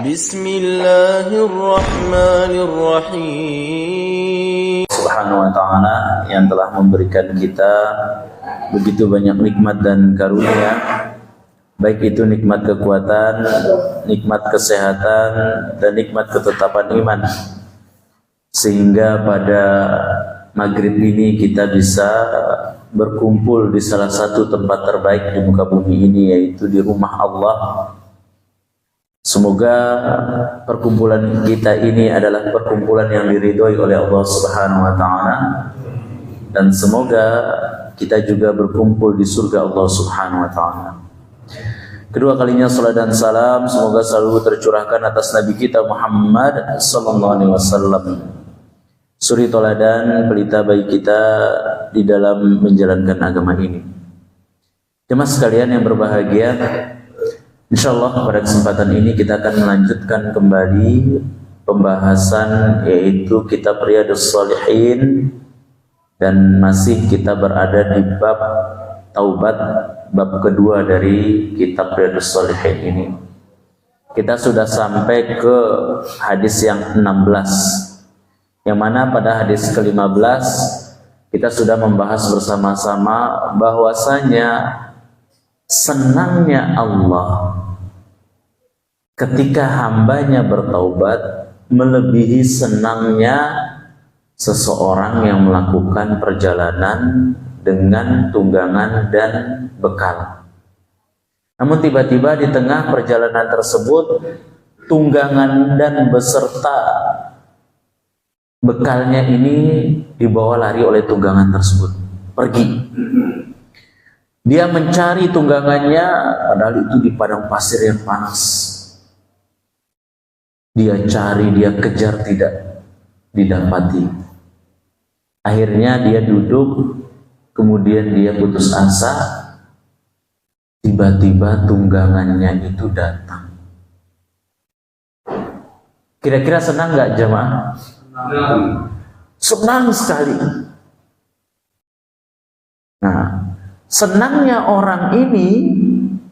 Bismillahirrahmanirrahim. Subhanahu wa ta'ala yang telah memberikan kita begitu banyak nikmat dan karunia, baik itu nikmat kekuatan, nikmat kesehatan, dan nikmat ketetapan iman, sehingga pada maghrib ini kita bisa berkumpul di salah satu tempat terbaik di muka bumi ini, yaitu di rumah Allah. Semoga perkumpulan kita ini adalah perkumpulan yang diridhoi oleh Allah Subhanahu wa ta'ala, dan semoga kita juga berkumpul di surga Allah Subhanahu wa ta'ala. Kedua kalinya salat dan salam semoga selalu tercurahkan atas Nabi kita Muhammad sallallahu alaihi wasallam, suri toladan pelita bagi kita di dalam menjalankan agama ini. Jemaah sekalian yang berbahagia, insyaallah pada kesempatan ini kita akan melanjutkan kembali pembahasan yaitu kitab Riyadhus Shalihin, dan masih kita berada di bab taubat, bab kedua dari kitab Riyadhus Shalihin ini. Kita sudah sampai ke hadis yang 16, yang mana pada hadis ke-15 kita sudah membahas bersama-sama bahwasanya senangnya Allah ketika hambanya bertaubat melebihi senangnya seseorang yang melakukan perjalanan dengan tunggangan dan bekal. Namun tiba-tiba di tengah perjalanan tersebut, tunggangan dan beserta bekalnya ini dibawa lari oleh tunggangan tersebut, pergi. Dia mencari tunggangannya, padahal itu di padang pasir yang panas. Dia cari, dia kejar, tidak didapati. Akhirnya dia duduk, kemudian dia putus asa. Tiba-tiba tunggangannya itu datang. Kira-kira senang nggak jemaah? Senang sekali. Nah, senangnya orang ini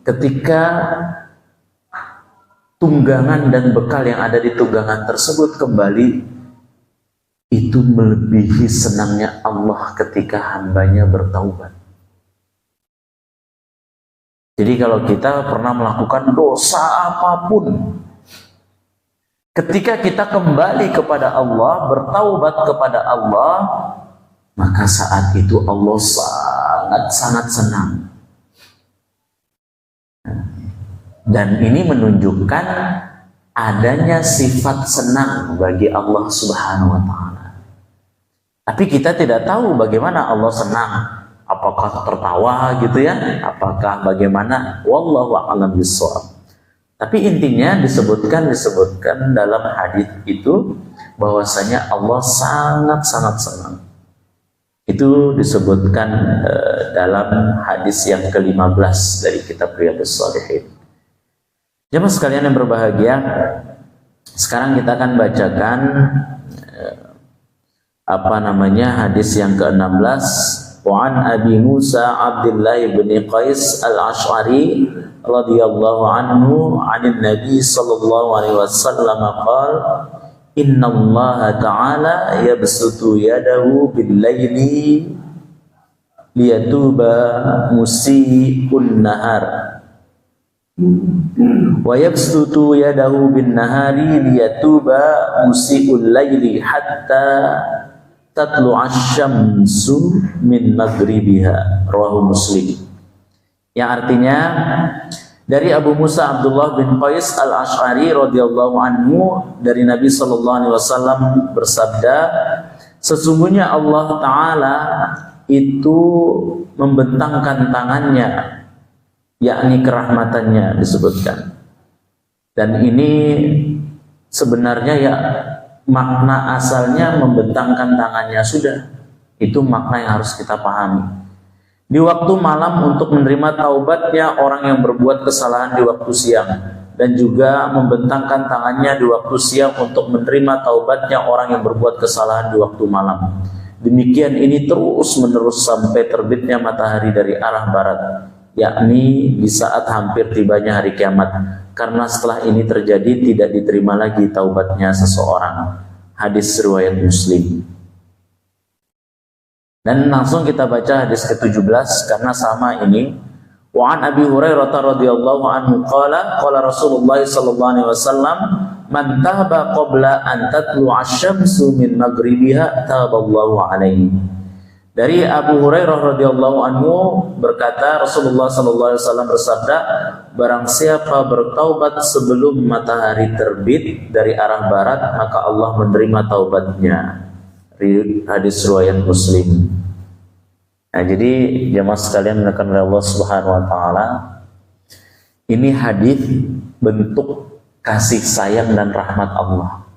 ketika tunggangan dan bekal yang ada di tunggangan tersebut kembali, itu melebihi senangnya Allah ketika hambanya bertaubat. Jadi kalau kita pernah melakukan dosa apapun, ketika kita kembali kepada Allah, bertaubat kepada Allah, maka saat itu Allah sangat senang. Dan ini menunjukkan adanya sifat senang bagi Allah Subhanahu wa ta'ala. Tapi kita tidak tahu bagaimana Allah senang. Apakah tertawa gitu ya? Apakah bagaimana? Wallahu a'lam bishawab. Tapi intinya disebutkan dalam hadis itu bahwasanya Allah sangat senang. Itu disebutkan dalam hadis yang ke-15 dari kitab Riyadhus Shalihin. Jemaah sekalian yang berbahagia, sekarang kita akan bacakan hadis yang ke-16. Wa'an Abi Musa Abdullah bin Qais al-Ash'ari radhiyallahu anhu 'anil Nabi sallallahu alaihi wasallam qala inna Allah ta'ala yabsutu yadahu bil-laili liyatuba musii'un nahar wa yabsutu yadahu bin-nahari liyatuba musii'ul laili hatta tatlu'asy syamsu min maghribiha, rawahu Muslim. Yang artinya dari Abu Musa Abdullah bin Qais al-Ash'ari radhiyallahu anhu dari Nabi sallallahu alaihi wasallam bersabda, sesungguhnya Allah Ta'ala itu membentangkan tangannya, yakni kerahmatannya disebutkan. Dan ini sebenarnya ya makna asalnya membentangkan tangannya sudah. Itu makna yang harus kita pahami. Di waktu malam untuk menerima taubatnya orang yang berbuat kesalahan di waktu siang, dan juga membentangkan tangannya di waktu siang untuk menerima taubatnya orang yang berbuat kesalahan di waktu malam. Demikian ini terus menerus sampai terbitnya matahari dari arah barat. yakni di saat hampir tibanya hari kiamat, karena setelah ini terjadi tidak diterima lagi taubatnya seseorang. Hadis riwayat Muslim. Dan langsung kita baca hadis ke-17 karena sama ini. Wa an Abi Hurairah radhiyallahu anhu qala Rasulullah sallallahu alaihi wasallam man tahaba qabla an tatlu'a asy-syamsu min maghribiha taballahu alaihi. Dari Abu Hurairah radhiyallahu anhu berkata, Rasulullah sallallahu alaihi wasallam bersabda, barang siapa bertaubat sebelum matahari terbit dari arah barat, maka Allah menerima taubatnya. Hadis riwayat Muslim. Nah, jadi jemaah sekalian menekan oleh Allah Subhanahu wa taala, ini hadis bentuk kasih sayang dan rahmat Allah.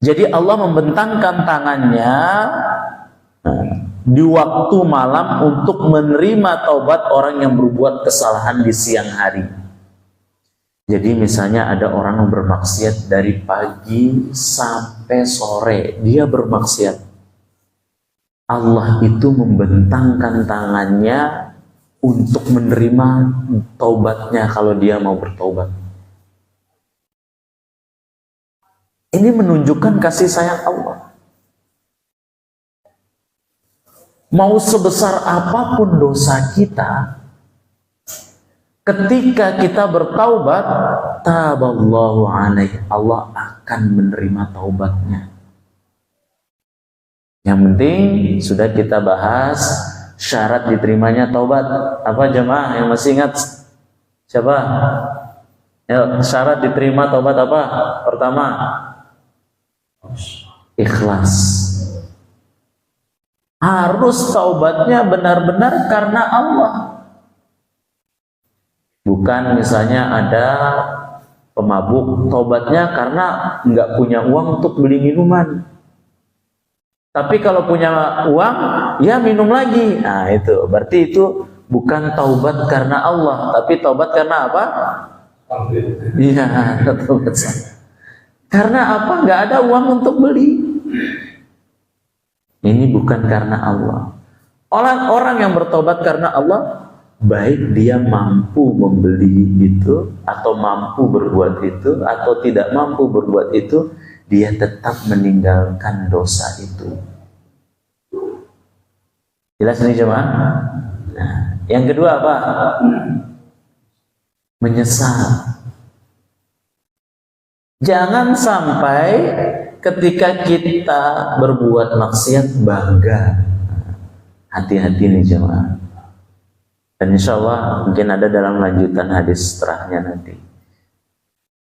Jadi Allah membentangkan tangannya di waktu malam untuk menerima taubat orang yang berbuat kesalahan di siang hari. Jadi misalnya ada orang yang bermaksiat dari pagi sampai sore, dia bermaksiat. Allah itu membentangkan tangannya untuk menerima taubatnya kalau dia mau bertaubat. Ini menunjukkan kasih sayang Allah. Mau sebesar apapun dosa kita, ketika kita bertaubat, taballahu alaihi, Allah akan menerima taubatnya. Yang penting sudah kita bahas syarat diterimanya taubat. Apa jemaah yang masih ingat? Siapa? Ya, syarat diterima taubat apa? Pertama, ikhlas. Harus taubatnya benar-benar karena Allah. Bukan misalnya ada pemabuk, taubatnya karena nggak punya uang untuk beli minuman. Tapi kalau punya uang, ya minum lagi. Nah itu, berarti itu bukan taubat karena Allah, tapi taubat karena apa? Iya, taubat. Karena apa? Nggak ada uang untuk beli. Ini bukan karena Allah. Orang yang bertobat karena Allah, baik dia mampu membeli itu, atau mampu berbuat itu, atau tidak mampu berbuat itu, dia tetap meninggalkan dosa itu. Jelas ini jemaah? Nah, yang kedua apa? Menyesal. Jangan sampai ketika kita berbuat maksiat bangga. Hati-hati nih jemaah. Dan insya Allah mungkin ada dalam lanjutan hadis setelahnya nanti.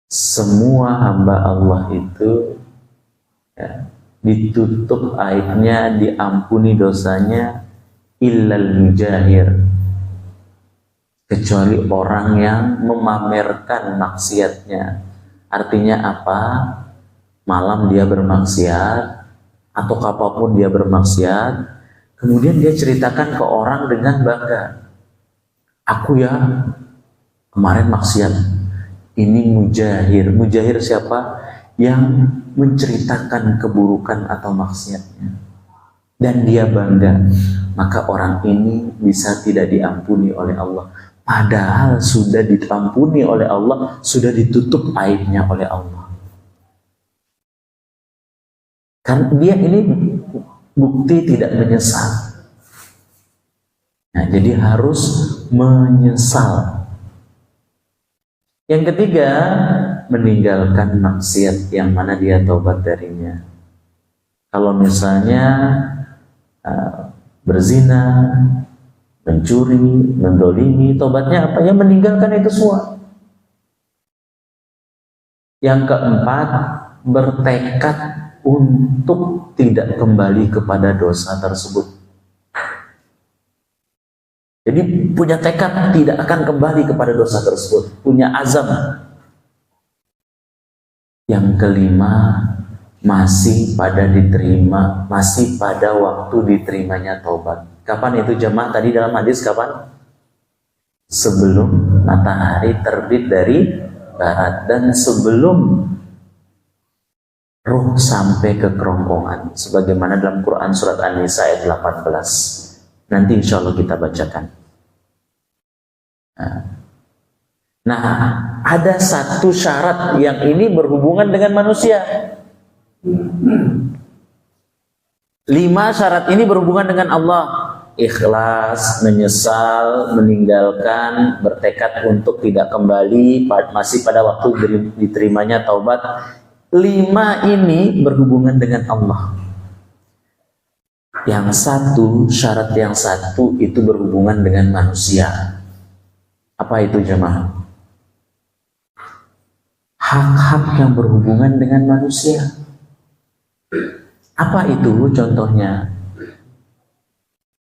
Semua hamba Allah itu ya, ditutup aibnya, diampuni dosanya, illal mujahir, kecuali orang yang memamerkan maksiatnya. Artinya apa? Malam dia bermaksiat atau apapun dia bermaksiat, kemudian dia ceritakan ke orang dengan bangga. Aku ya kemarin maksiat. Ini mujahir. Mujahir siapa? Yang menceritakan keburukan atau maksiatnya. Dan dia bangga. Maka orang ini bisa tidak diampuni oleh Allah. Padahal sudah diampuni oleh Allah, sudah ditutup aibnya oleh Allah. Karena dia ini bukti tidak menyesal. Nah, jadi harus menyesal. Yang ketiga, meninggalkan maksiat yang mana dia taubat darinya. Kalau misalnya berzina, mencuri, mendolimi, taubatnya apa? Ya meninggalkan itu semua. Yang keempat, bertekad untuk tidak kembali kepada dosa tersebut. Jadi punya tekad tidak akan kembali kepada dosa tersebut, punya azam. Yang kelima, masih pada waktu diterimanya taubat. Kapan itu jemaah? Tadi dalam hadis kapan? Sebelum matahari terbit dari barat dan sebelum ruh sampai ke kerongkongan, sebagaimana dalam Quran surat An-Nisa ayat 18. Nanti insya Allah kita bacakan. Nah, ada satu syarat yang ini berhubungan dengan manusia. 5 syarat ini berhubungan dengan Allah. Ikhlas, menyesal, meninggalkan, bertekad untuk tidak kembali, masih pada waktu diterimanya taubat. 5 ini berhubungan dengan Allah. Yang satu, syarat yang satu itu berhubungan dengan manusia. Apa itu jemaah? Hak-hak yang berhubungan dengan manusia. Apa itu contohnya?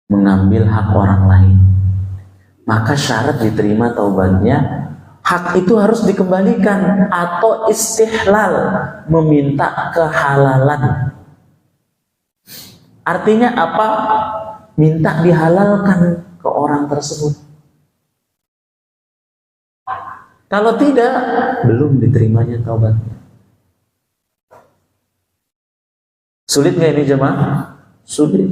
Mengambil hak orang lain. Maka syarat diterima taubatnya, hak itu harus dikembalikan atau istihlal, meminta kehalalan. Artinya apa? Minta dihalalkan ke orang tersebut. Kalau tidak, belum diterimanya taubatnya. Sulit nggak ini jemaah? Sulit.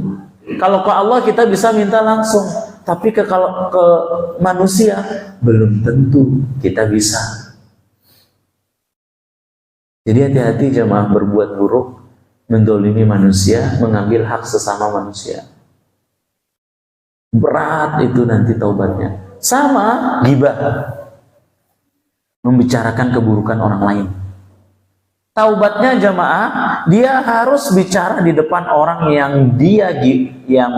Kalau ke Allah kita bisa minta langsung, tapi kalau ke manusia belum tentu kita bisa. Jadi hati-hati jemaah berbuat buruk, mendolimi manusia, mengambil hak sesama manusia. Berat itu nanti taubatnya. Sama ghibah, membicarakan keburukan orang lain. Taubatnya jamaah, dia harus bicara di depan orang yang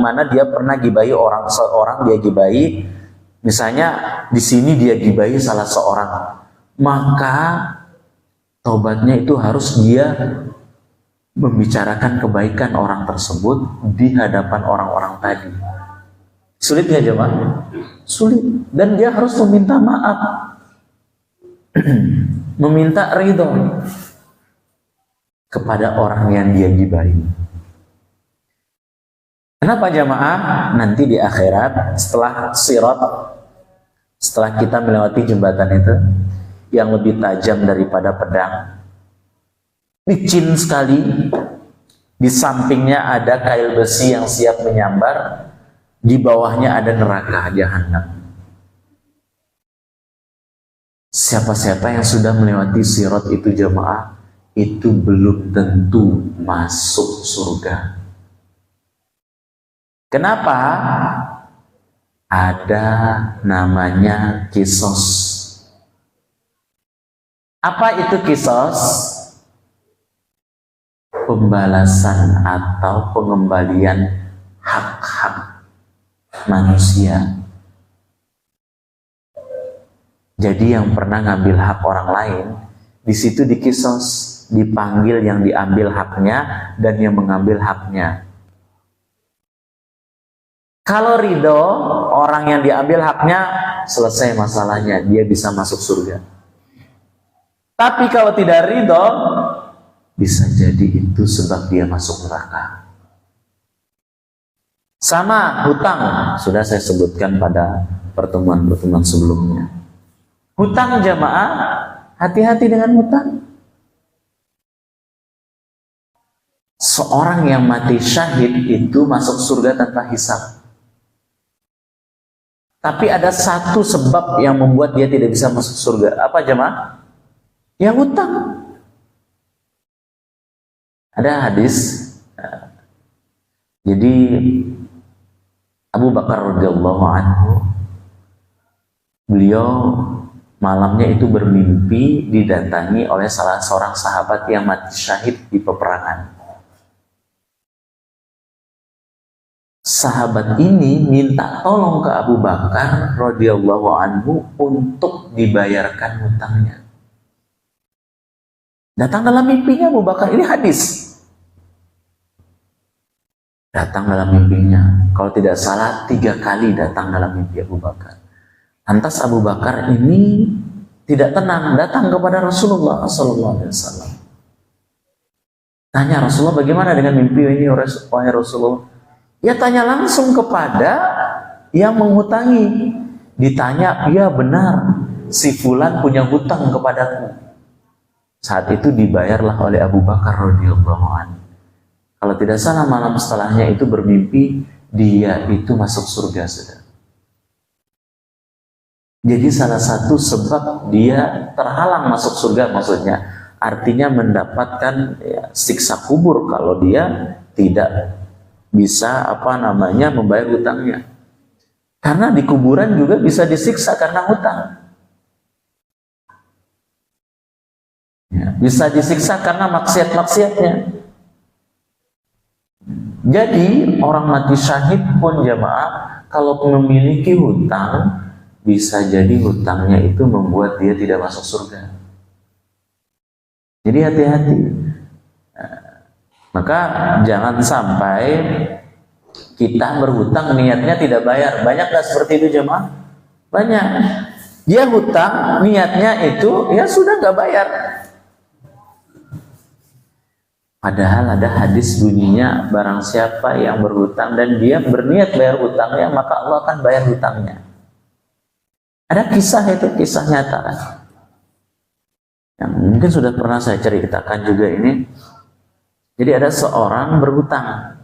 mana dia pernah gibahi seorang dia gibahi. Misalnya di sini dia gibahi salah seorang, maka taubatnya itu harus dia membicarakan kebaikan orang tersebut di hadapan orang-orang tadi. Sulit nggak jemaah? Sulit. Dan dia harus meminta maaf, meminta ridho kepada orang yang dia gibahi. Kenapa jamaah? Nanti di akhirat setelah sirat, setelah kita melewati jembatan itu yang lebih tajam daripada pedang, licin sekali, di sampingnya ada kail besi yang siap menyambar, di bawahnya ada neraka jahanam. Siapa-siapa yang sudah melewati sirat itu jamaah, itu belum tentu masuk surga. Kenapa? Ada namanya kisos. Apa itu kisos? Pembalasan atau pengembalian hak-hak manusia. Jadi yang pernah ngambil hak orang lain, di situ dikisos, dipanggil yang diambil haknya dan yang mengambil haknya. Kalau ridho, orang yang diambil haknya selesai masalahnya, dia bisa masuk surga. Tapi kalau tidak ridho, bisa jadi itu sebab dia masuk neraka. Sama hutang, sudah saya sebutkan pada pertemuan-pertemuan sebelumnya. Hutang jamaah, hati-hati dengan hutang. Seorang yang mati syahid itu masuk surga tanpa hisab. Tapi ada satu sebab yang membuat dia tidak bisa masuk surga. Apa jemaah? Ya hutang. Ada hadis. Jadi Abu Bakar radhiyallahu anhu, beliau malamnya itu bermimpi didatangi oleh salah seorang sahabat yang mati syahid di peperangan. Sahabat ini minta tolong ke Abu Bakar radhiyallahu anhu untuk dibayarkan hutangnya. Datang dalam mimpinya Abu Bakar, ini hadis. Datang dalam mimpinya, kalau tidak salah 3 kali datang dalam mimpi Abu Bakar. Lantas Abu Bakar ini tidak tenang, datang kepada Rasulullah SAW. Tanya Rasulullah, bagaimana dengan mimpi ini wahai Rasulullah? Ya tanya langsung kepada yang menghutangi. Ditanya, ya benar, si fulan punya hutang kepadaku. Saat itu dibayarlah oleh Abu Bakar radhiyallahu anhu. Kalau tidak salah malam setelahnya itu bermimpi dia itu masuk surga, saudara. Jadi salah satu sebab dia terhalang masuk surga, maksudnya artinya mendapatkan siksa kubur kalau dia tidak bisa membayar hutangnya. Karena di kuburan juga bisa disiksa karena hutang. Bisa disiksa karena maksiat-maksiatnya. Jadi orang mati syahid pun jamaah kalau memiliki hutang, bisa jadi hutangnya itu membuat dia tidak masuk surga. Jadi hati-hati. Maka jangan sampai kita berhutang niatnya tidak bayar. Banyak gak seperti itu jemaah? Banyak. Dia hutang niatnya itu ya sudah gak bayar. Padahal ada hadis bunyinya, barang siapa yang berhutang dan dia berniat bayar hutangnya, maka Allah akan bayar hutangnya. Ada kisah itu, kisah nyata kan? Yang mungkin sudah pernah saya ceritakan juga ini. Jadi ada seorang berhutang.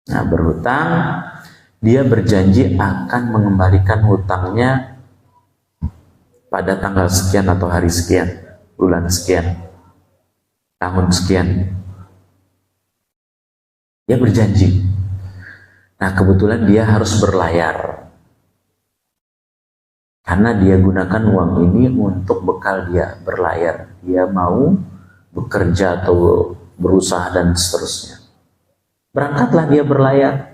Nah, berhutang, dia berjanji akan mengembalikan hutangnya pada tanggal sekian atau hari sekian, bulan sekian, tahun sekian. Dia berjanji. Nah, kebetulan dia harus berlayar. Karena dia gunakan uang ini untuk bekal dia berlayar. Dia mau bekerja atau berusaha dan seterusnya. Berangkatlah dia berlayar.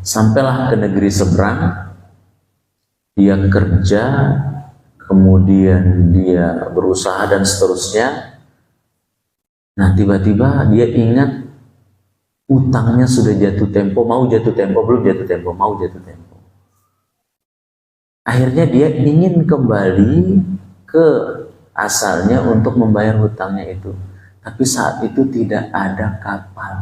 Sampailah ke negeri seberang. Dia kerja, kemudian dia berusaha dan seterusnya. Nah, tiba-tiba dia ingat utangnya sudah jatuh tempo, mau jatuh tempo, belum jatuh tempo, mau jatuh tempo. Akhirnya dia ingin kembali ke asalnya untuk membayar hutangnya itu. Tapi saat itu tidak ada kapal.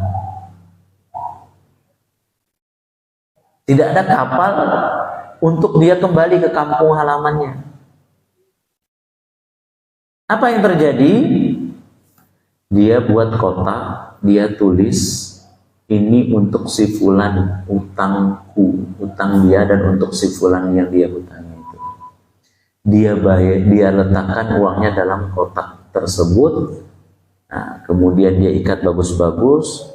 Tidak ada kapal untuk dia kembali ke kampung halamannya. Apa yang terjadi? Dia buat kotak, dia tulis, ini untuk si fulan, utangku, utang dia dan untuk si fulan yang dia hutangi itu. Dia letakkan uangnya dalam kotak tersebut. Nah, kemudian dia ikat bagus-bagus,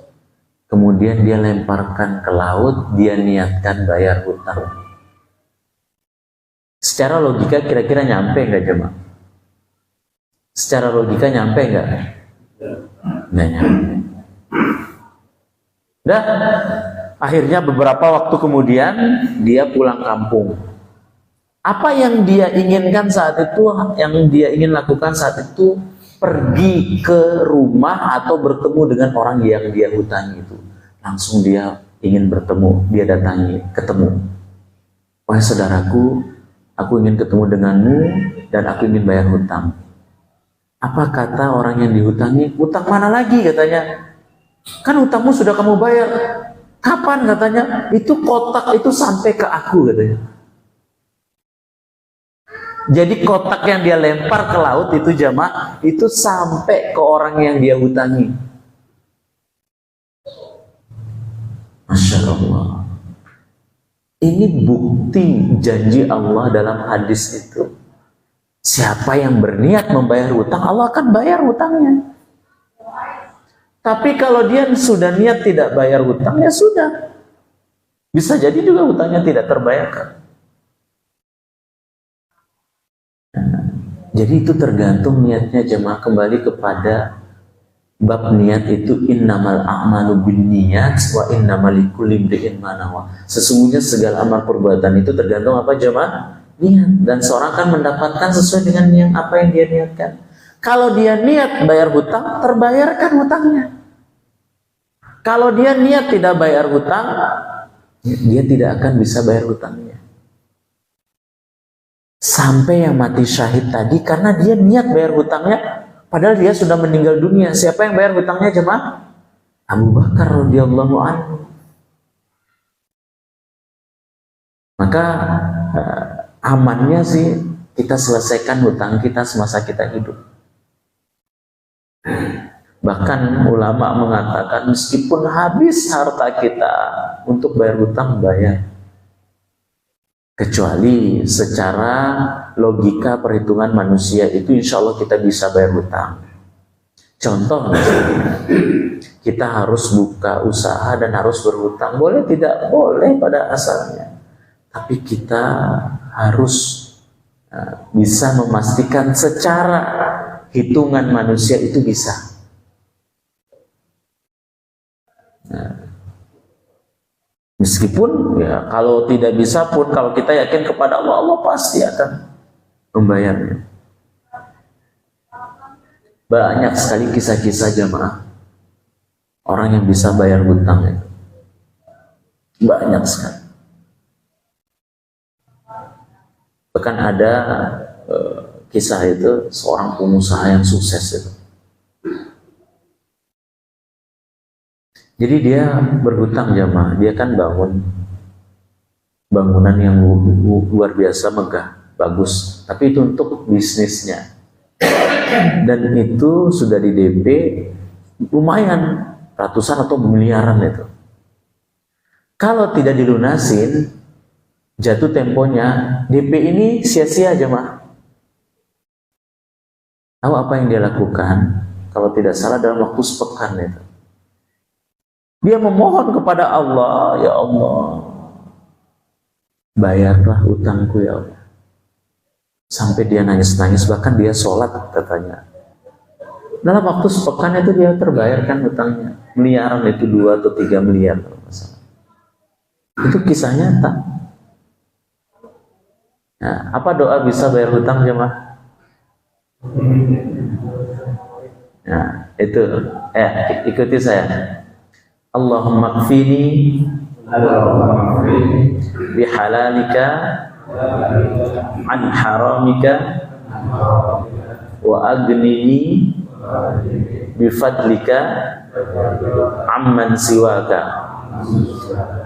kemudian dia lemparkan ke laut, dia niatkan bayar hutang. Secara logika kira-kira nyampe nggak jemaah? Secara logika nyampe nggak? Nggak nyampe. Dah, akhirnya beberapa waktu kemudian dia pulang kampung. Apa yang dia inginkan saat itu, yang dia ingin lakukan saat itu, pergi ke rumah atau bertemu dengan orang yang dia hutangi itu. Langsung dia ingin bertemu, dia datangi, ketemu. Wahai saudaraku, aku ingin ketemu denganmu dan aku ingin bayar hutang. Apa kata orang yang dihutangi? Hutang mana lagi katanya? Kan hutangmu sudah kamu bayar. Kapan katanya? Itu kotak itu sampai ke aku katanya. Jadi kotak yang dia lempar ke laut itu jamaah, itu sampai ke orang yang dia hutangi. Masya Allah. Ini bukti janji Allah dalam hadis itu. Siapa yang berniat membayar hutang, Allah akan bayar hutangnya. Tapi kalau dia sudah niat tidak bayar hutang, ya sudah. Bisa jadi juga hutangnya tidak terbayarkan. Jadi itu tergantung niatnya jemaah, kembali kepada bab niat itu, innamal a'malu binniyat wa innamal likulli imri'in ma nawa. Sesungguhnya segala amal perbuatan itu tergantung apa jemaah? Niat. Dan seorang akan mendapatkan sesuai dengan yang apa yang dia niatkan. Kalau dia niat bayar hutang, terbayarkan hutangnya. Kalau dia niat tidak bayar hutang, dia tidak akan bisa bayar hutangnya. Sampai yang mati syahid tadi, karena dia niat bayar hutangnya, padahal dia sudah meninggal dunia. Siapa yang bayar hutangnya jemaah? Abu Bakar radhiyallahu anhu. Maka amannya sih kita selesaikan hutang kita semasa kita hidup. Bahkan ulama mengatakan meskipun habis harta kita untuk bayar hutang, bayar. Kecuali secara logika perhitungan manusia itu insya Allah kita bisa bayar hutang. Contoh, kita harus buka usaha dan harus berhutang. Boleh tidak? Boleh pada asalnya. Tapi kita harus bisa memastikan secara hitungan manusia itu bisa. Meskipun ya kalau tidak bisa pun, kalau kita yakin kepada Allah, Allah pasti akan membayarnya. Banyak sekali kisah-kisah jamaah orang yang bisa bayar hutang itu. Banyak sekali. Bahkan ada kisah itu seorang pengusaha yang sukses itu. Jadi dia berhutang jamaah, dia kan bangunan yang luar biasa megah, bagus. Tapi itu untuk bisnisnya. Dan itu sudah di DP lumayan ratusan atau miliaran itu. Kalau tidak dilunasin, jatuh temponya, DP ini sia-sia jamaah. Tahu apa yang dia lakukan? Kalau tidak salah dalam waktu sepekan itu. Dia memohon kepada Allah, ya Allah, bayarlah utangku ya Allah. Sampai dia nangis-nangis, bahkan dia sholat katanya. Dalam waktu sepekan itu dia terbayarkan utangnya. Miliaran itu 2 atau 3 miliar. Itu kisah nyata. Nah, apa doa bisa bayar hutang jemaah? Nah, itu ikuti saya. Allahumma kfini bihalalika an haramika wa aghnini bifadlika amman siwaka.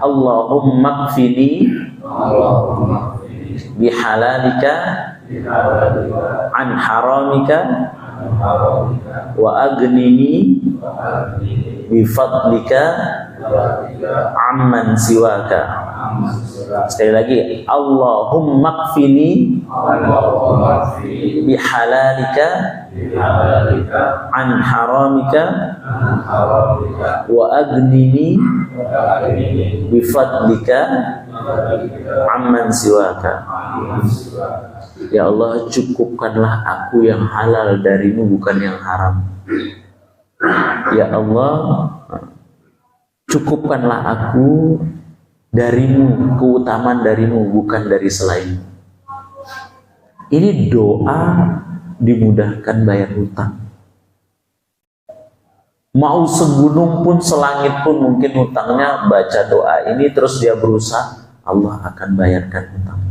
Allahumma kfini bihalalika an haramika wa aghnini bifadlika amman siwaka. Sekali lagi, Allahumma kfini bihalalika an haramika wa aghnini bifadlika amman siwaka. Ya Allah, cukupkanlah aku yang halal darimu, bukan yang haram. Ya Allah, cukupkanlah aku darimu, keutamaan darimu, bukan dari selain. Ini doa dimudahkan bayar hutang. Mau segunung pun, selangit pun mungkin hutangnya, baca doa ini terus dia berusaha, Allah akan bayarkan hutangnya.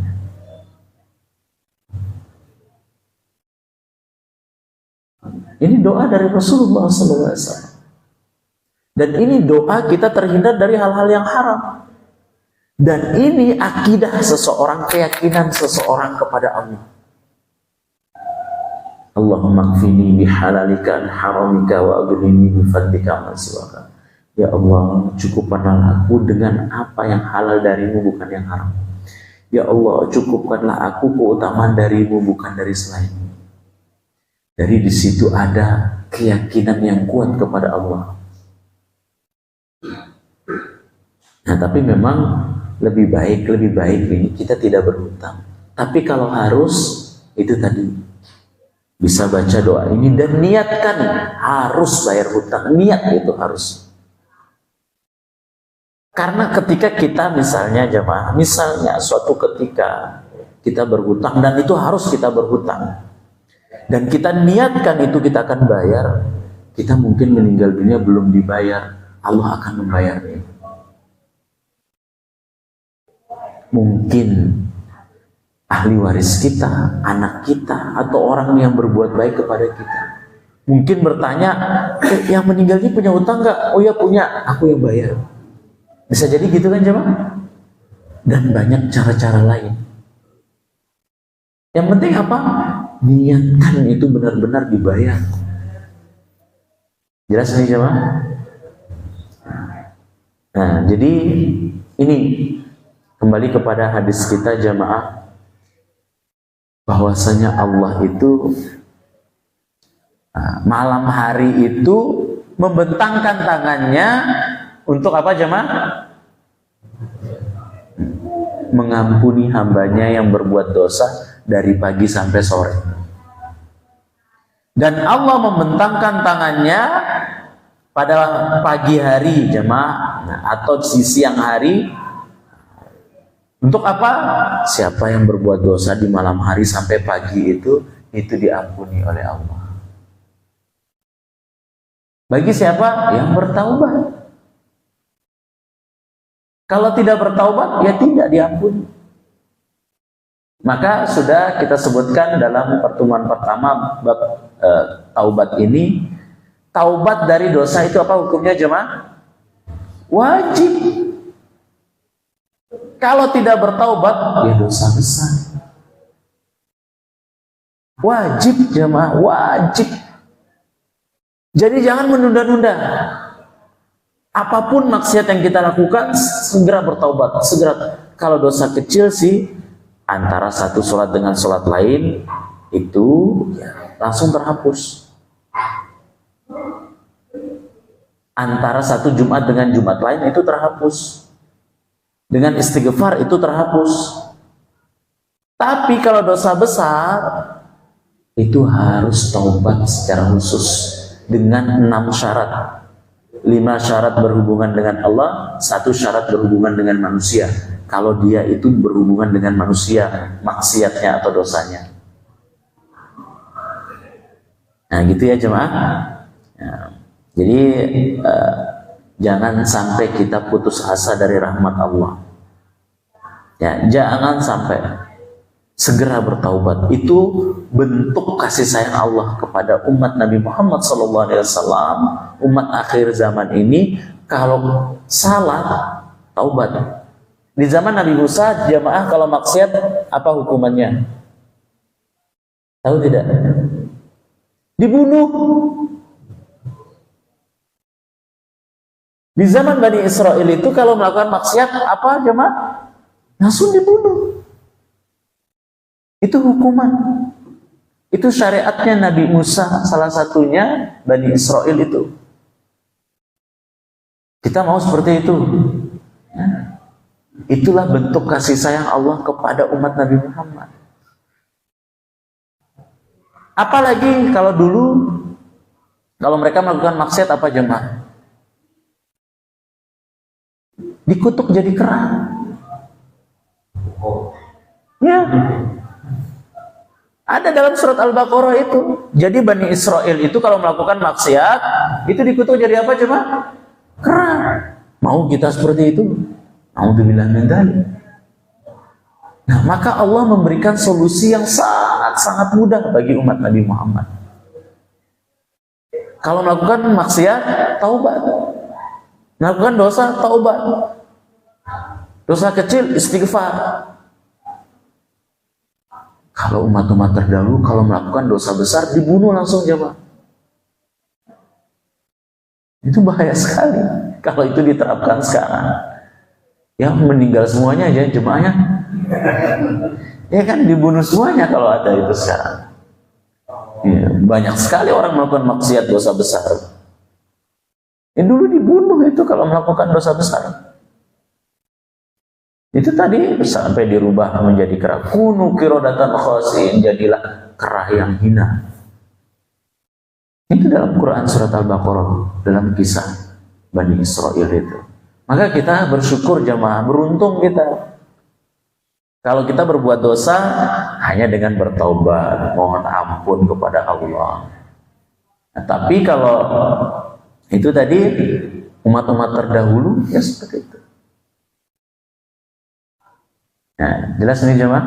Ini doa dari Rasulullah SAW. Dan ini doa kita terhindar dari hal-hal yang haram. Dan ini akidah seseorang, keyakinan seseorang kepada Allah. Allahumma kfini bihalalika an haramika wa aghnini bifadlika amman siwaka. Ya Allah, cukupkanlah aku dengan apa yang halal darimu, bukan yang haram. Ya Allah, cukupkanlah aku keutamaan darimu, bukan dari selainmu. Dari di situ ada keyakinan yang kuat kepada Allah. Nah, tapi memang lebih baik ini kita tidak berhutang. Tapi kalau harus, itu tadi, bisa baca doa ini dan niatkan harus bayar hutang. Niat itu harus. Karena ketika kita misalnya jemaah, misalnya suatu ketika kita berhutang dan itu harus kita berhutang. Dan kita niatkan itu kita akan bayar, kita mungkin meninggal dunia belum dibayar, Allah akan membayarnya. Mungkin ahli waris kita, anak kita, atau orang yang berbuat baik kepada kita mungkin bertanya, yang meninggal ini punya hutang nggak? Oh ya punya, aku yang bayar. Bisa jadi gitu kan jemaah? Dan banyak cara-cara lain. Yang penting apa? Niatkan itu benar-benar dibayar. Jelas nih jemaah? Nah, jadi ini kembali kepada hadis kita jemaah, bahwasanya Allah itu malam hari itu membentangkan tangannya untuk apa jemaah? Mengampuni hambanya yang berbuat dosa dari pagi sampai sore. Dan Allah membentangkan tangannya pada pagi hari jemaah, atau di siang hari. Untuk apa? Siapa yang berbuat dosa di malam hari sampai pagi itu diampuni oleh Allah. Bagi siapa? Yang bertaubat. Kalau tidak bertaubat, ya tidak diampuni. Maka sudah kita sebutkan dalam pertemuan pertama bab taubat ini, taubat dari dosa itu apa hukumnya jemaah? Wajib. Kalau tidak bertaubat, ya dosa besar. Wajib jemaah, wajib. Jadi jangan menunda-nunda. Apapun maksiat yang kita lakukan, segera bertaubat, segera. Kalau dosa kecil sih, antara satu sholat dengan sholat lain, itu ya, langsung terhapus. Antara satu Jumat dengan Jumat lain, itu terhapus. Dengan istighfar itu terhapus. Tapi kalau dosa besar, itu harus taubat secara khusus dengan 6 syarat. 5 syarat berhubungan dengan Allah, 1 syarat berhubungan dengan manusia. Kalau dia itu berhubungan dengan manusia, maksiatnya atau dosanya. Nah gitu ya jemaah. Ya. Jadi jangan sampai kita putus asa dari rahmat Allah. Ya, jangan sampai. Segera bertaubat. Itu bentuk kasih sayang Allah kepada umat Nabi Muhammad SAW, umat akhir zaman ini. Kalau salah, taubat. Di zaman Nabi Musa, jamaah kalau maksiat apa hukumannya? Tahu tidak? Dibunuh. Di zaman Bani Israel itu kalau melakukan maksiat apa jemaah? Langsung dibunuh. Itu hukuman. Itu syariatnya Nabi Musa, salah satunya Bani Israel itu. Kita mau seperti itu. Itulah bentuk kasih sayang Allah kepada umat Nabi Muhammad. Apalagi kalau dulu, kalau mereka melakukan maksiat apa jemaah? Dikutuk jadi kera. Ya. Ada dalam surat Al-Baqarah itu. Jadi Bani Israel itu kalau melakukan maksiat, itu dikutuk jadi apa coba? Kera. Mau kita seperti itu? Alhamdulillah min dzalik. Nah, maka Allah memberikan solusi yang sangat mudah bagi umat Nabi Muhammad. Kalau melakukan maksiat, taubat. Melakukan dosa, taubat. Dosa kecil, istighfar. Kalau umat-umat terdahulu, kalau melakukan dosa besar, dibunuh langsung jemaah. Itu bahaya sekali. Kalau itu diterapkan sekarang. Ya meninggal semuanya aja jemaahnya. Ya kan dibunuh semuanya kalau ada itu sekarang. Ya, banyak sekali orang melakukan maksiat dosa besar. Ya, dulu dibunuh itu kalau melakukan dosa besar. Itu tadi sampai dirubah menjadi kera. Kunu qiradatan khasiin, jadilah kera yang hina. Itu dalam Quran surat Al-Baqarah, dalam kisah Bani Israel itu. Maka kita bersyukur jamaah, beruntung kita. Kalau kita berbuat dosa hanya dengan bertaubat, mohon ampun kepada Allah. Nah, tapi kalau itu tadi umat-umat terdahulu ya seperti itu. Nah, jelas nih jemaah.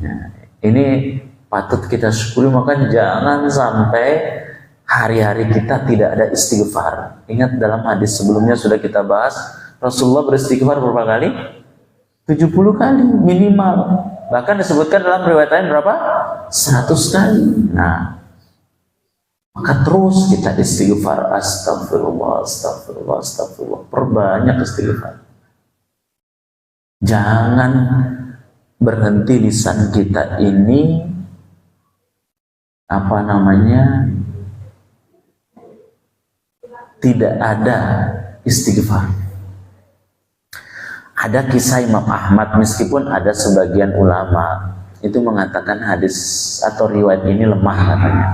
Nah, ini patut kita syukuri, maka jangan sampai hari-hari kita tidak ada istighfar. Ingat dalam hadis sebelumnya sudah kita bahas, Rasulullah beristighfar berapa kali? 70 kali minimal. Bahkan disebutkan dalam riwayat lain berapa? 100 kali. Nah, Maka terus kita istighfar, astagfirullah, astagfirullah, astagfirullah. Perbanyak istighfar. Jangan berhenti lisan kita ini tidak ada istighfar. Ada kisah Imam Ahmad, meskipun ada sebagian ulama itu mengatakan hadis atau riwayat ini lemah katanya.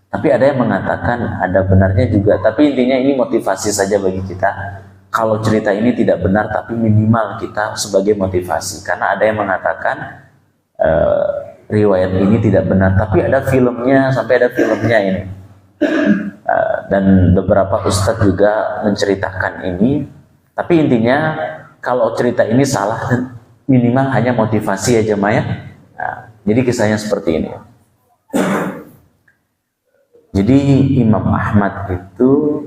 Tapi ada yang mengatakan ada benarnya juga. Tapi intinya ini motivasi saja bagi kita. Kalau cerita ini tidak benar, tapi minimal kita sebagai motivasi. Karena ada yang mengatakan riwayat ini tidak benar, tapi ada filmnya, sampai ada filmnya ini. Dan beberapa ustadz juga menceritakan ini. Tapi intinya kalau cerita ini salah, minimal hanya motivasi ya jemaah. Nah, jadi kisahnya seperti ini. Jadi Imam Ahmad itu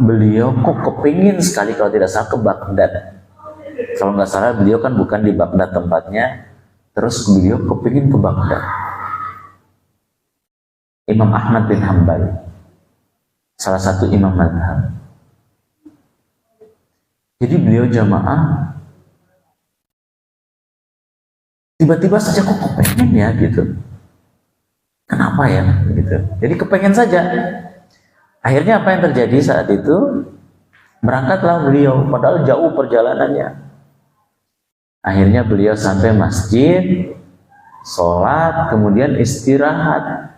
beliau kok kepingin sekali kalau tidak salah ke Baghdad. Kalau nggak salah beliau kan bukan di Baghdad tempatnya, terus beliau kepingin ke Baghdad. Imam Ahmad bin Hanbal, salah satu imam mazhab. Jadi beliau jamaah tiba-tiba saja kok kepengen ya gitu. Kenapa ya gitu. Jadi kepengen saja. Akhirnya apa yang terjadi saat itu? Berangkatlah beliau, padahal jauh perjalanannya. Akhirnya beliau sampai masjid, sholat, kemudian istirahat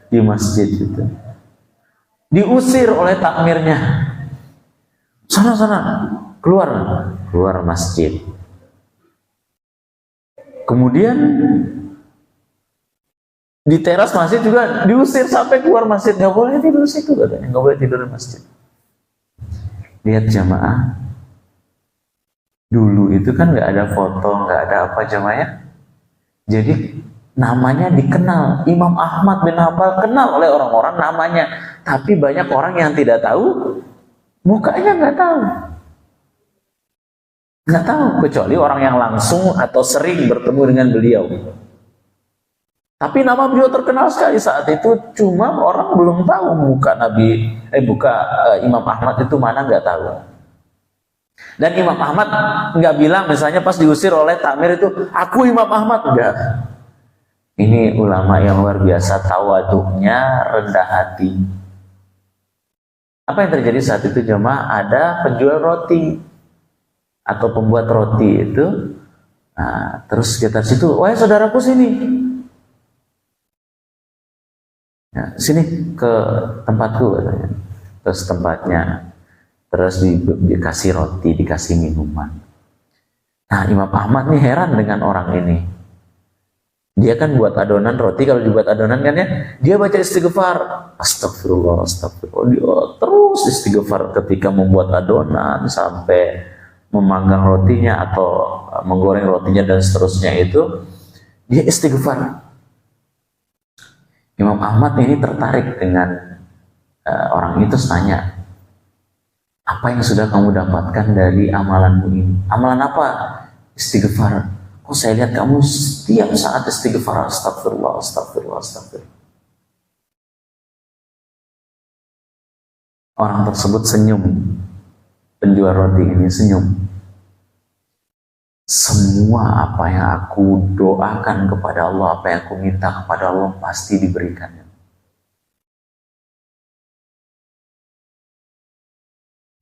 di masjid itu. Diusir oleh takmirnya. Sana, keluar masjid. Kemudian di teras masjid juga diusir sampai keluar masjid, nggak boleh tidur situ katanya, nggak boleh tidur di masjid. Lihat jamaah, dulu itu kan nggak ada foto, nggak ada apa jamaah. Jadi namanya dikenal, Imam Ahmad bin Hanbal kenal oleh orang-orang namanya, tapi banyak orang yang tidak tahu, mukanya nggak tahu kecuali orang yang langsung atau sering bertemu dengan beliau. Tapi nama beliau terkenal sekali saat itu, cuma orang belum tahu muka Imam Ahmad itu mana, nggak tahu. Dan Imam Ahmad nggak bilang misalnya pas diusir oleh takmir itu, aku Imam Ahmad, enggak. Ini ulama yang luar biasa, tawaduknya, rendah hati. Apa yang terjadi saat itu jemaah? Ada penjual roti atau pembuat roti itu, nah, terus sekitar situ, wahai saudaraku sini. Ya, sini ke tempatku katanya. Terus tempatnya, terus dikasih roti, dikasih minuman. Nah, Imam Ahmad nih heran dengan orang ini. Dia kan buat adonan roti, kalau dibuat adonan kan ya, dia baca istighfar, astagfirullah, astagfirullah. Dia terus istighfar ketika membuat adonan sampai memanggang rotinya atau menggoreng rotinya dan seterusnya itu, dia istighfar. Imam Ahmad ini tertarik dengan orang itu, tanya, apa yang sudah kamu dapatkan dari amalanmu ini? Amalan apa? Istighfar. Kok saya lihat kamu setiap saat istighfar, astagfirullah, astagfirullah, astagfirullah. Orang tersebut senyum, penjual roti ini senyum. Semua apa yang aku doakan kepada Allah, apa yang aku minta kepada Allah pasti diberikannya.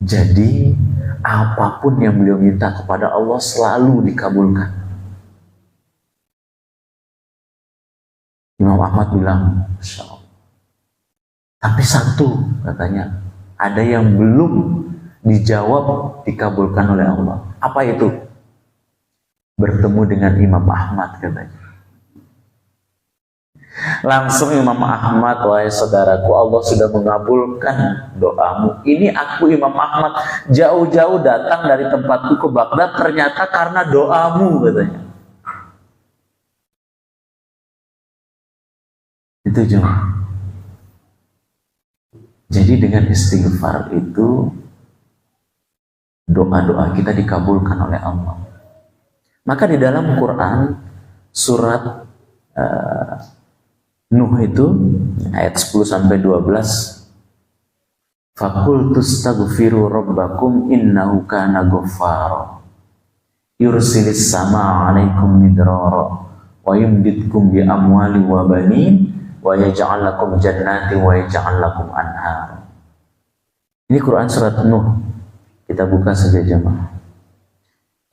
Jadi apapun yang beliau minta kepada Allah selalu dikabulkan. Imam Ahmad bilang, Masya Allah. Tapi satu katanya, ada yang belum dijawab dikabulkan oleh Allah. Apa itu? Bertemu dengan Imam Ahmad katanya. Langsung Imam Ahmad, wahai saudaraku, Allah sudah mengabulkan doamu. Ini aku Imam Ahmad jauh-jauh datang dari tempatku ke Baghdad ternyata karena doamu katanya. Itu cuma. Jadi dengan istighfar itu doa-doa kita dikabulkan oleh Allah. Maka di dalam Quran surat Nuh itu ayat 10 sampai 12. Faqultu astaghfiru rabbakum innahu kana ghaffara yursilis samaa 'alaikum midrara wa yumditkum bi amwali wa banin wa yaj'al lakum jannatin wa yaj'al lakum anhar. Ini Quran surat Nuh. Kita buka saja jemaah.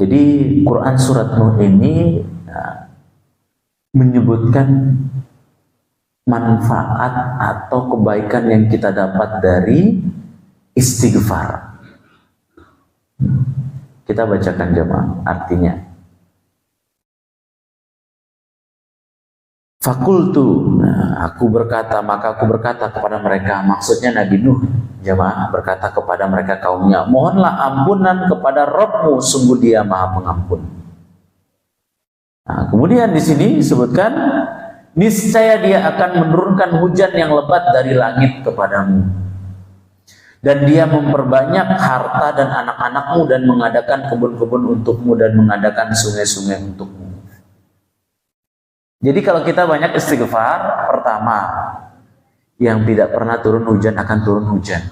Jadi Quran surat Nuh ini menyebutkan manfaat atau kebaikan yang kita dapat dari istighfar. Kita bacakan jemaah artinya. Fakultu, aku berkata, maka aku berkata kepada mereka, maksudnya Nabi Nuh, jemaah berkata kepada mereka kaumnya, mohonlah ampunan kepada Rabbmu, sungguh Dia Maha Pengampun. Nah, kemudian di sini disebutkan, niscaya Dia akan menurunkan hujan yang lebat dari langit kepadamu, dan Dia memperbanyak harta dan anak-anakmu, dan mengadakan kebun-kebun untukmu, dan mengadakan sungai-sungai untukmu. Jadi kalau kita banyak istighfar, pertama, yang tidak pernah turun hujan akan turun hujan.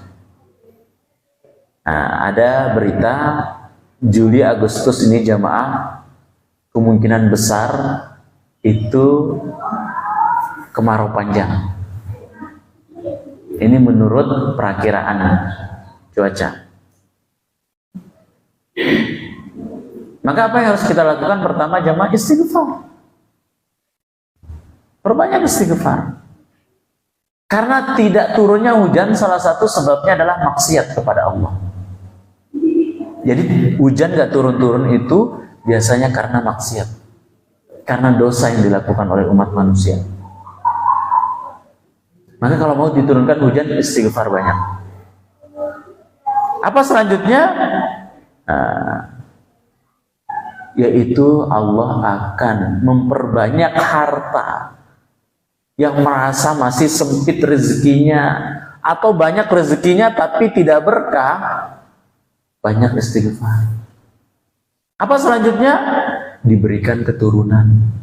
Nah, ada berita Juli Agustus ini jamaah, kemungkinan besar itu kemarau panjang. Ini menurut perakiraan cuaca. Maka apa yang harus kita lakukan? Pertama jamaah istighfar. Perbanyak istighfar. Karena tidak turunnya hujan salah satu sebabnya adalah maksiat kepada Allah. Jadi hujan gak turun-turun itu biasanya karena maksiat, karena dosa yang dilakukan oleh umat manusia. Maka kalau mau diturunkan hujan, istighfar banyak. Apa selanjutnya? Yaitu Allah akan memperbanyak harta. Yang merasa masih sempit rezekinya, atau banyak rezekinya tapi tidak berkah, banyak istighfar. Apa selanjutnya? Diberikan keturunan.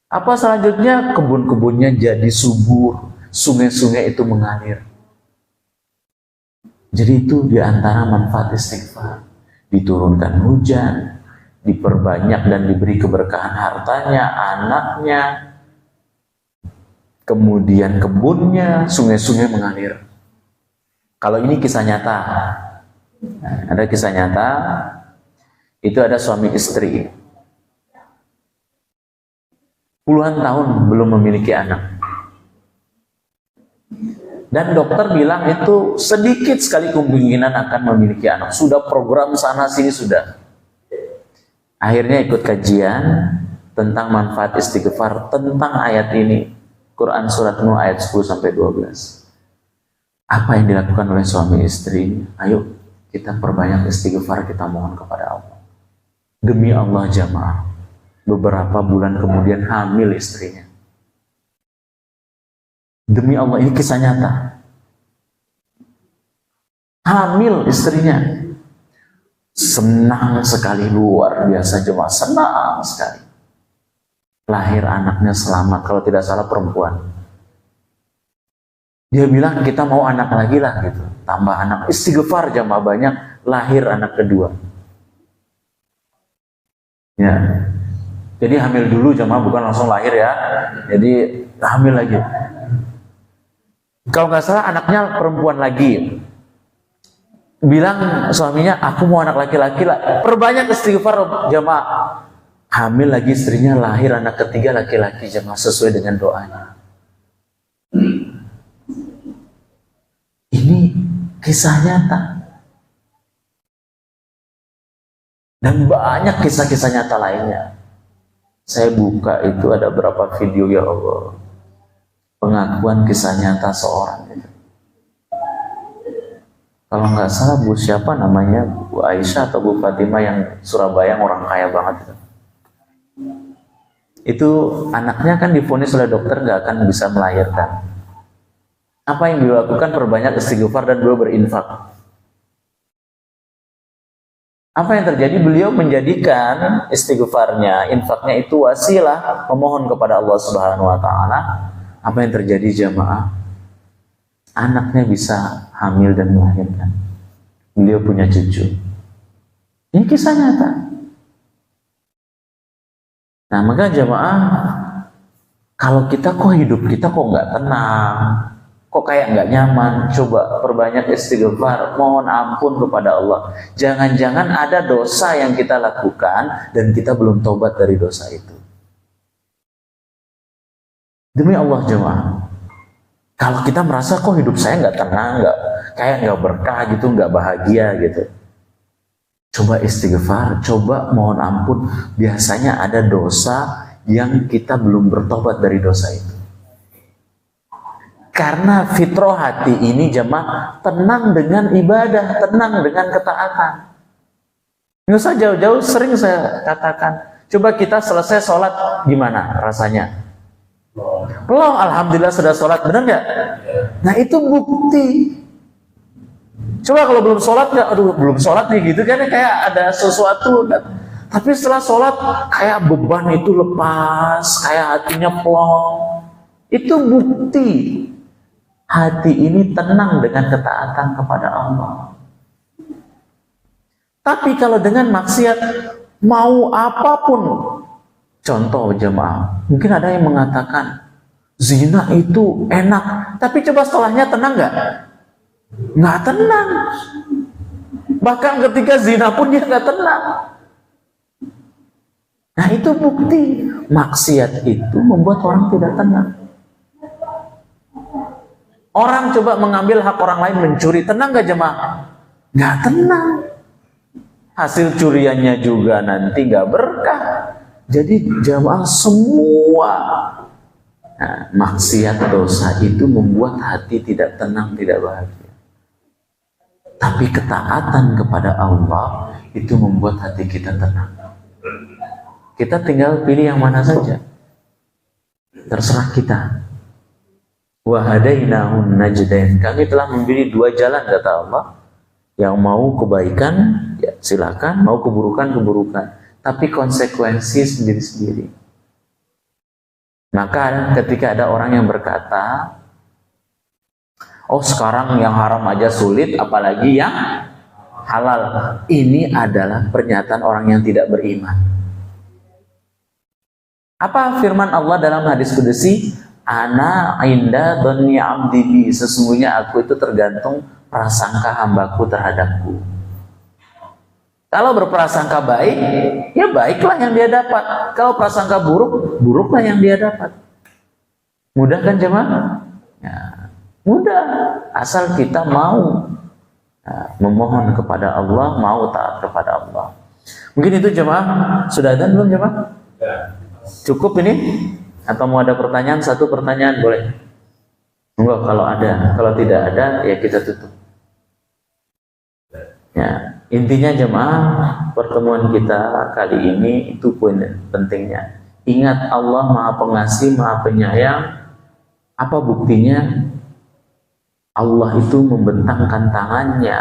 Apa selanjutnya? Kebun-kebunnya jadi subur, sungai-sungai itu mengalir. Jadi itu diantara manfaat istighfar. Diturunkan hujan, diperbanyak dan diberi keberkahan hartanya, anaknya, kemudian kebunnya, sungai-sungai mengalir. Kalau ini kisah nyata, ada kisah nyata, itu ada suami istri, puluhan tahun belum memiliki anak. Dan dokter bilang itu sedikit sekali kemungkinan akan memiliki anak. Sudah program sana sini sudah. Akhirnya ikut kajian tentang manfaat istighfar, tentang ayat ini. Quran surat Nuh ayat 10 sampai 12. Apa yang dilakukan oleh suami istri? Ayo kita perbanyak istighfar, kita mohon kepada Allah. Demi Allah jamaah, beberapa bulan kemudian hamil istrinya. Demi Allah, ini kisah nyata. Hamil istrinya. Senang sekali, luar biasa jemaah, senang sekali. Lahir anaknya selamat, kalau tidak salah perempuan. Dia bilang kita mau anak lagi lah gitu, tambah anak, istighfar jamaah banyak, lahir anak kedua. Ya, jadi hamil dulu jamaah, bukan langsung lahir ya. Jadi hamil lagi. Kalau nggak salah anaknya perempuan lagi. Bilang suaminya, aku mau anak laki-laki lah. Perbanyak istighfar jamaah. Hamil lagi istrinya, lahir anak ketiga laki-laki jemaah sesuai dengan doanya. Ini kisah nyata. Dan banyak kisah-kisah nyata lainnya. Saya buka itu ada berapa video ya Allah. Pengakuan kisah nyata seorang itu. Kalau nggak salah Bu siapa namanya, Bu Aisyah atau Bu Fatimah yang Surabaya, yang orang kaya banget itu. Itu anaknya kan divonis oleh dokter nggak akan bisa melahirkan. Apa yang beliau lakukan? Perbanyak istighfar dan beliau berinfak. Apa yang terjadi? Beliau menjadikan istighfarnya, infaknya itu wasilah memohon kepada Allah Subhanahu wa taala apa yang terjadi jamaah? Anaknya bisa hamil dan melahirkan. Beliau punya cucu. Ini kisah nyata. Nah, maka jamaah, kalau kita kok hidup kita kok nggak tenang, kok kayak nggak nyaman, coba perbanyak istighfar, mohon ampun kepada Allah. Jangan-jangan ada dosa yang kita lakukan dan kita belum tobat dari dosa itu. Demi Allah jemaah, kalau kita merasa kok hidup saya nggak tenang, nggak berkah gitu, nggak bahagia gitu, coba istighfar, coba mohon ampun. Biasanya ada dosa yang kita belum bertobat dari dosa itu. Karena fitrah hati ini jemaah tenang dengan ibadah, tenang dengan ketaatan. Nggak usah jauh-jauh, sering saya katakan, coba kita selesai sholat, gimana rasanya? Belum, alhamdulillah sudah sholat, benar nggak? Nah itu bukti. Coba kalau belum sholat, aduh belum sholat nih gitu kan, kayak ada sesuatu. Tapi setelah sholat, kayak beban itu lepas, kayak hatinya plong. Itu bukti hati ini tenang dengan ketaatan kepada Allah. Tapi kalau dengan maksiat, mau apapun, contoh jemaah, mungkin ada yang mengatakan zina itu enak, tapi coba setelahnya tenang nggak? Nggak tenang. Bahkan ketika zina pun dia nggak tenang. Nah itu bukti maksiat itu membuat orang tidak tenang. Orang coba mengambil hak orang lain, mencuri, tenang nggak jemaah? Nggak tenang. Hasil curiannya juga nanti nggak berkah. Jadi jemaah semua maksiat dosa itu membuat hati tidak tenang, tidak bahagia. Tapi ketaatan kepada Allah itu membuat hati kita tenang. Kita tinggal pilih yang mana saja. Terserah kita. Wa hadainahun najdain. Kami telah memilih dua jalan kata Allah. Yang mau kebaikan ya silakan, mau keburukan keburukan. Tapi konsekuensi sendiri-sendiri. Maka ketika ada orang yang berkata, oh sekarang yang haram aja sulit, apalagi yang halal. Ini adalah pernyataan orang yang tidak beriman. Apa firman Allah dalam hadis qudsi? Ana inda dhanni abdi bi. Sesungguhnya aku itu tergantung prasangka hambaku terhadapku. Kalau berprasangka baik, ya baiklah yang dia dapat. Kalau prasangka buruk, buruklah yang dia dapat. Mudah kan jemaah? Ya. Mudah, asal kita mau memohon kepada Allah, mau taat kepada Allah. Mungkin itu jemaah. Sudah ada belum jemaah? Cukup ini? Atau mau ada pertanyaan? Satu pertanyaan boleh? Enggak, kalau ada. Kalau tidak ada, ya kita tutup. Ya, intinya jemaah, pertemuan kita kali ini itu poin pentingnya. Ingat Allah Maha Pengasih, Maha Penyayang. Apa buktinya? Allah itu membentangkan tangannya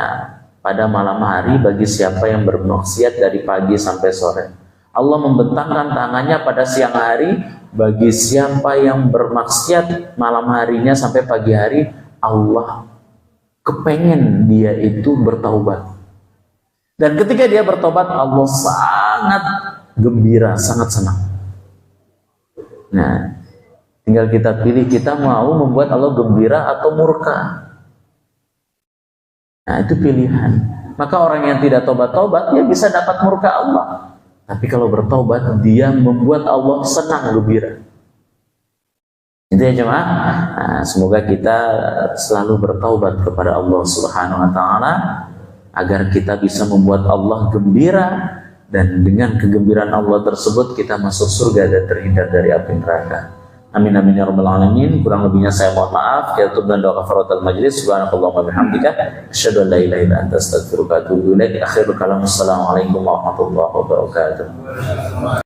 pada malam hari bagi siapa yang bermaksiat dari pagi sampai sore. Allah membentangkan tangannya pada siang hari bagi siapa yang bermaksiat malam harinya sampai pagi hari. Allah kepengen dia itu bertaubat. Dan ketika dia bertobat, Allah sangat gembira, sangat senang. Nah, tinggal kita pilih, kita mau membuat Allah gembira atau murka. Nah, itu pilihan. Maka orang yang tidak tobat-tobat, dia bisa dapat murka Allah. Tapi kalau bertobat, dia membuat Allah senang, gembira. Itu ya jemaah. Nah, semoga kita selalu bertaubat kepada Allah Subhanahu wa Ta'ala, agar kita bisa membuat Allah gembira, dan dengan kegembiraan Allah tersebut kita masuk surga dan terhindar dari api neraka. Amin amin ya rabbal alamin. Kurang lebihnya saya mohon maaf. Ya tutup dan doa kafaratul majlis. Subhanakallahumma wa bihamdika asyhadu an la ilaha illa anta astaghfiruka wa atubu ilaik. Akhirul kalam. Assalamualaikum warahmatullahi wabarakatuh.